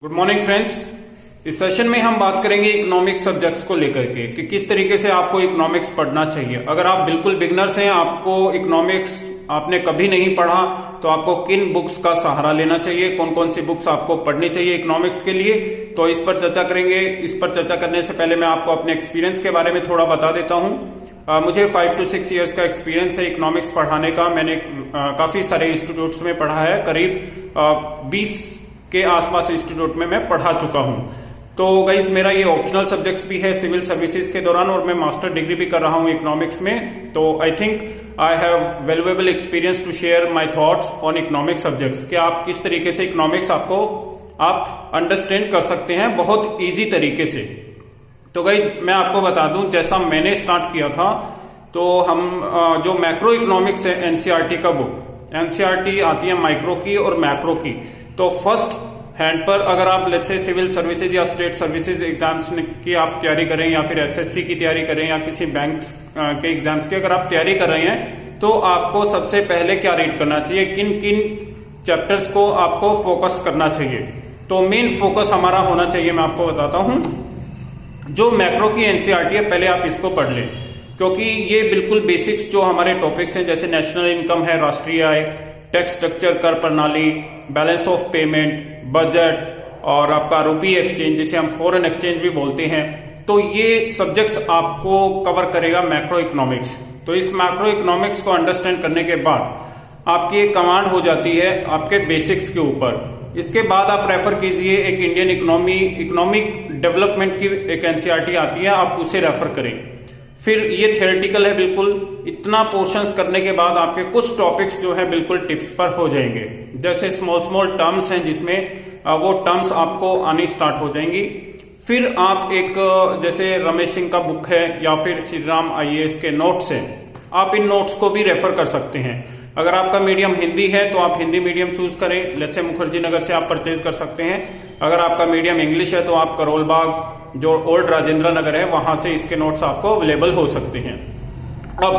Good morning friends. इस session में हम बात करेंगे इकोनॉमिक्स सब्जेक्ट्स को लेकर के कि किस तरीके से आपको इकोनॉमिक्स पढ़ना चाहिए। अगर आप बिल्कुल बिगनर्स हैं, आपको इकोनॉमिक्स आपने कभी नहीं पढ़ा, तो आपको किन बुक्स का सहारा लेना चाहिए, कौन कौन सी बुक्स आपको पढ़नी चाहिए इकोनॉमिक्स के लिए, तो इस पर चर्चा करेंगे। इस पर चर्चा करने से पहले मैं आपको अपने एक्सपीरियंस के बारे में थोड़ा बता देता हूं। मुझे 5 to 6 इयर्स का एक्सपीरियंस है इकोनॉमिक्स पढ़ाने का। मैंने काफी सारे इंस्टीट्यूट्स में पढ़ा है, करीब 20 के आसपास इंस्टीट्यूट में मैं पढ़ा चुका हूं। तो गाइस, मेरा ये ऑप्शनल सब्जेक्ट्स भी है सिविल सर्विसेज के दौरान, और मैं मास्टर डिग्री भी कर रहा हूं इकोनॉमिक्स में। तो I think I have valuable experience to share my thoughts on economic subjects कि आप किस तरीके से इकोनॉमिक्स आप अंडरस्टैंड कर सकते हैं बहुत इजी तरीके से। तो गाइस, मैं आपको बता दूं, जैसा मैंने स्टार्ट किया था, तो हम जो मैक्रो इकोनॉमिक्स है एनसीईआरटी का बुक, एनसीईआरटी आती है माइक्रो की और मैक्रो की। तो फर्स्ट हैंड पर अगर आप लेट्स से सिविल सर्विसेज या स्टेट सर्विसेज एग्जाम्स की आप तैयारी करें, या फिर एसएससी की तैयारी करें, या किसी बैंक के एग्जाम्स की अगर आप तैयारी कर रहे हैं, तो आपको सबसे पहले क्या रीड करना चाहिए, किन किन चैप्टर्स को आपको फोकस करना चाहिए। तो मेन फोकस हमारा होना चाहिए, मैं आपको बताता हूं, जो मैक्रो की एनसीईआरटी है पहले आप इसको पढ़ लें, क्योंकि ये बिल्कुल बेसिक्स जो हमारे टॉपिक्स हैं, जैसे नेशनल इनकम है, राष्ट्रीय आय, टैक्स स्ट्रक्चर, कर प्रणाली, बैलेंस ऑफ पेमेंट, बजट और आपका रुपी एक्सचेंज, जिसे हम फॉरेन एक्सचेंज भी बोलते हैं। तो ये सब्जेक्ट्स आपको कवर करेगा मैक्रो इकोनॉमिक्स। तो इस मैक्रो इकोनॉमिक्स को अंडरस्टैंड करने के बाद आपकी एक कमांड हो जाती है आपके बेसिक्स के ऊपर। इसके बाद आप रेफर कीजिए एक इंडियन इकोनॉमिक डेवलपमेंट की एक एनसीईआरटी आती है, आप उसे रेफर करें। फिर ये थियोरेटिकल है बिल्कुल। इतना पोर्शंस करने के बाद आपके कुछ टॉपिक्स जो है बिल्कुल टिप्स पर हो जाएंगे, जैसे स्मॉल टर्म्स हैं जिसमें वो टर्म्स आपको आनी स्टार्ट हो जाएंगी। फिर आप एक जैसे रमेश सिंह का बुक है, या फिर श्री राम आईएएस के नोट्स हैं, आप इन नोट्स को भी रेफर कर सकते हैं। अगर आपका मीडियम हिंदी है तो आप हिंदी मीडियम चूज करें, लेट्स से मुखर्जी नगर से आप परचेज कर सकते हैं। अगर आपका मीडियम इंग्लिश है तो आप करोल बाग, जो ओल्ड राजेंद्र नगर है, वहां से इसके नोट्स आपको अवेलेबल हो सकते हैं। अब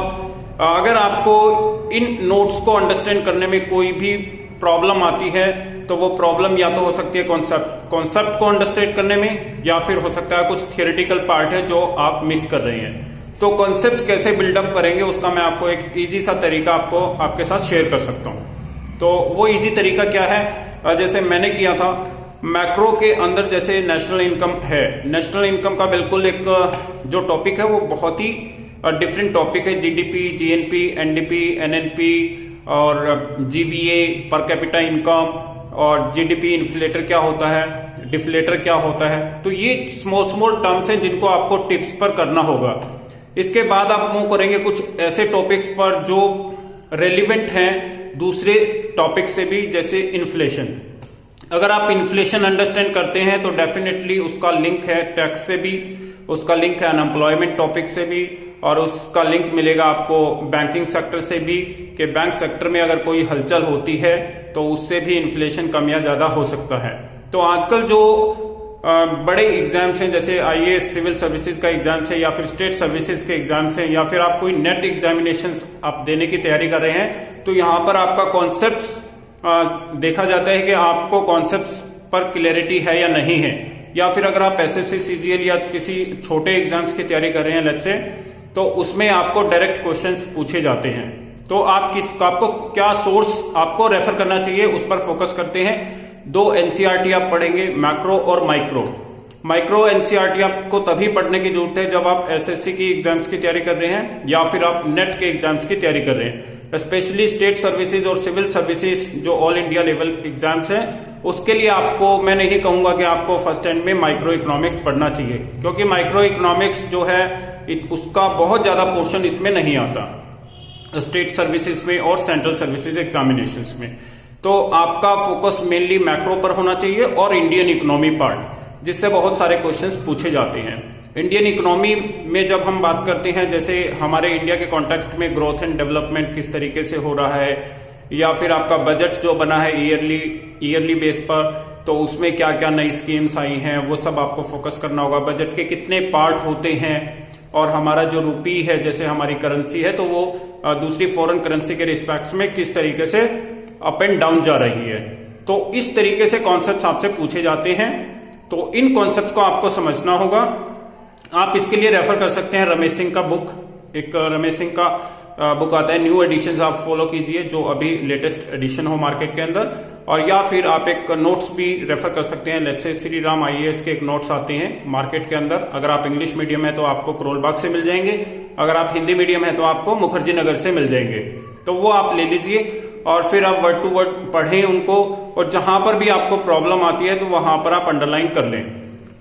अगर आपको इन नोट्स को अंडरस्टैंड करने में कोई भी प्रॉब्लम आती है, तो वो प्रॉब्लम या तो हो सकती है कॉन्सेप्ट को अंडरस्टैंड करने में, या फिर हो सकता है कुछ थियोरेटिकल पार्ट है जो आप मिस कर रहे हैं। तो कॉन्सेप्ट कैसे बिल्डअप करेंगे उसका मैं आपको एक इजी सा तरीका आपके साथ शेयर कर सकता हूं। तो वो इजी तरीका क्या है, जैसे मैंने किया था मैक्रो के अंदर, जैसे नेशनल इनकम है, नेशनल इनकम का बिल्कुल एक जो टॉपिक है वो बहुत ही डिफरेंट टॉपिक है। जीडीपी, जीएनपी, एनडीपी, एनएनपी और जीवीए, पर कैपिटा इनकम, और जीडीपी इन्फ्लेटर क्या होता है, डिफ्लेटर क्या होता है। तो ये स्मॉल टर्म्स हैं जिनको आपको टिप्स पर करना होगा। इसके बाद आप मूव करेंगे कुछ ऐसे टॉपिक्स पर जो रेलिवेंट हैं दूसरे टॉपिक से भी, जैसे इन्फ्लेशन। अगर आप इन्फ्लेशन अंडरस्टैंड करते हैं तो डेफिनेटली उसका लिंक है टैक्स से भी, उसका लिंक है अनएम्प्लॉयमेंट टॉपिक से भी, और उसका लिंक मिलेगा आपको बैंकिंग सेक्टर से भी, कि बैंक सेक्टर में अगर कोई हलचल होती है तो उससे भी इन्फ्लेशन कम या ज्यादा हो सकता है। तो आजकल जो बड़े एग्जाम्स हैं, जैसे आईएएस, सिविल सर्विसेज का एग्जाम्स है, या फिर स्टेट सर्विसेज के एग्जाम्स हैं, या फिर आप कोई नेट एग्जामिनेशन आप देने की तैयारी कर रहे हैं, तो यहां पर आपका कॉन्सेप्ट देखा जाता है कि आपको कॉन्सेप्ट्स पर क्लैरिटी है या नहीं है। या फिर अगर आप एसएससी, सीजीएल या किसी छोटे एग्जाम्स की तैयारी कर रहे हैं लेट्स से, तो उसमें आपको डायरेक्ट क्वेश्चंस पूछे जाते हैं। तो आपको क्या सोर्स आपको रेफर करना चाहिए उस पर फोकस करते हैं। 2 एनसीईआरटी आप पढ़ेंगे, मैक्रो और माइक्रो। माइक्रो एनसीईआरटी आपको तभी पढ़ने की जरूरत है जब आप एसएससी की एग्जाम्स की तैयारी कर रहे हैं, या फिर आप नेट के एग्जाम्स की तैयारी कर रहे हैं। स्पेशली स्टेट सर्विसेज और सिविल सर्विसेज जो ऑल इंडिया लेवल एग्जाम्स हैं, उसके लिए आपको मैं नहीं कहूंगा कि आपको फर्स्ट हैंड में माइक्रो इकोनॉमिक्स पढ़ना चाहिए, क्योंकि माइक्रो इकोनॉमिक्स जो है उसका बहुत ज्यादा पोर्शन इसमें नहीं आता स्टेट सर्विसेज में और सेंट्रल सर्विसेज एग्जामिनेशंस में। तो आपका फोकस मेनली मैक्रो पर होना चाहिए और इंडियन इकोनॉमी पार्ट, जिससे बहुत सारे क्वेश्चंस पूछे जाते हैं। इंडियन इकोनॉमी में जब हम बात करते हैं, जैसे हमारे इंडिया के कॉन्टेक्स्ट में ग्रोथ एंड डेवलपमेंट किस तरीके से हो रहा है, या फिर आपका बजट जो बना है ईयरली बेस पर, तो उसमें क्या क्या नई स्कीम्स आई हैं, वो सब आपको फोकस करना होगा। बजट के कितने पार्ट होते हैं, और हमारा जो रुपी है, जैसे हमारी करेंसी है, तो वो दूसरी फॉरेन करेंसी के रिस्पेक्ट में किस तरीके से अप एंड डाउन जा रही है। तो इस तरीके से कॉन्सेप्ट्स आपसे पूछे जाते हैं। तो इन कॉन्सेप्ट्स को आपको समझना होगा। आप इसके लिए रेफर कर सकते हैं रमेश सिंह का बुक, एक रमेश सिंह का बुक आता है, न्यू एडिशन आप फॉलो कीजिए जो अभी लेटेस्ट एडिशन हो मार्केट के अंदर। और या फिर आप एक नोट्स भी रेफर कर सकते हैं, let's say Shri Ram IAS के एक नोट्स आते हैं मार्केट के अंदर। अगर आप इंग्लिश मीडियम है तो आपको करोलबाग से मिल जाएंगे, अगर आप हिंदी मीडियम है तो आपको मुखर्जी नगर से मिल जाएंगे। तो वो आप ले लीजिए और फिर आप वर्ड टू वर्ड पढ़ें उनको, और जहां पर भी आपको प्रॉब्लम आती है तो वहां पर आप अंडरलाइन कर लें।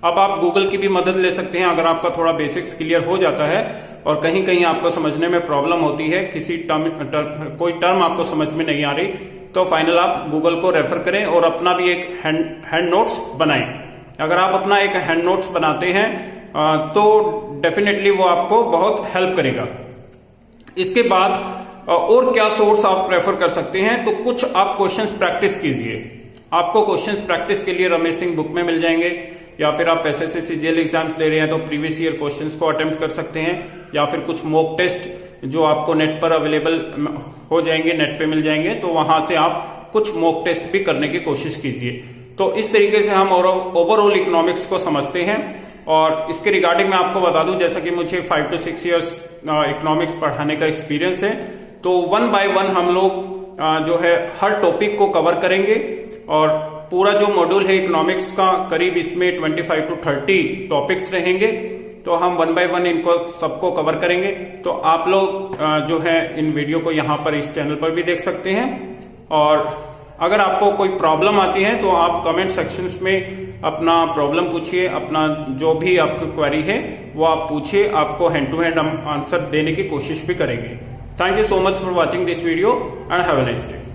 अब आप गूगल की भी मदद ले सकते हैं अगर आपका थोड़ा बेसिक्स क्लियर हो जाता है और कहीं कहीं आपको समझने में प्रॉब्लम होती है, किसी कोई टर्म आपको समझ में नहीं आ रही, तो फाइनल आप गूगल को रेफर करें और अपना भी एक हैंड नोट्स बनाएं। अगर आप अपना एक हैंड नोट्स बनाते हैं तो डेफिनेटली वो आपको बहुत हेल्प करेगा। इसके बाद और क्या सोर्स आप रेफर कर सकते हैं, तो कुछ आप क्वेश्चंस प्रैक्टिस कीजिए। आपको क्वेश्चंस प्रैक्टिस के लिए रमेश सिंह बुक में मिल जाएंगे, या फिर आप SSC CGL एग्जाम्स दे रहे हैं तो प्रीवियस ईयर क्वेश्चंस को अटेम्प्ट कर सकते हैं, या फिर कुछ मॉक टेस्ट जो आपको नेट पर अवेलेबल हो जाएंगे, नेट पे मिल जाएंगे, तो वहां से आप कुछ मॉक टेस्ट भी करने की कोशिश कीजिए। तो इस तरीके से हम ओवरऑल इकोनॉमिक्स को समझते हैं। और इसके रिगार्डिंग मैं आपको बता दूं, जैसा कि मुझे 5 to 6 इयर्स इकोनॉमिक्स पढ़ाने का एक्सपीरियंस है, तो 1 by 1 हम लोग जो है हर टॉपिक को कवर करेंगे। और पूरा जो मॉड्यूल है इकोनॉमिक्स का, करीब इसमें 25 to 30 टॉपिक्स रहेंगे, तो हम 1 by 1 इनको सबको कवर करेंगे। तो आप लोग जो है इन वीडियो को यहाँ पर इस चैनल पर भी देख सकते हैं। और अगर आपको कोई प्रॉब्लम आती है तो आप कमेंट सेक्शंस में अपना प्रॉब्लम पूछिए, अपना जो भी आपकी क्वेरी है वो आप पूछिए, आपको हैंड टू हैंड हम आंसर देने की कोशिश भी करेंगे। Thank you so much for watching this video and have a nice day.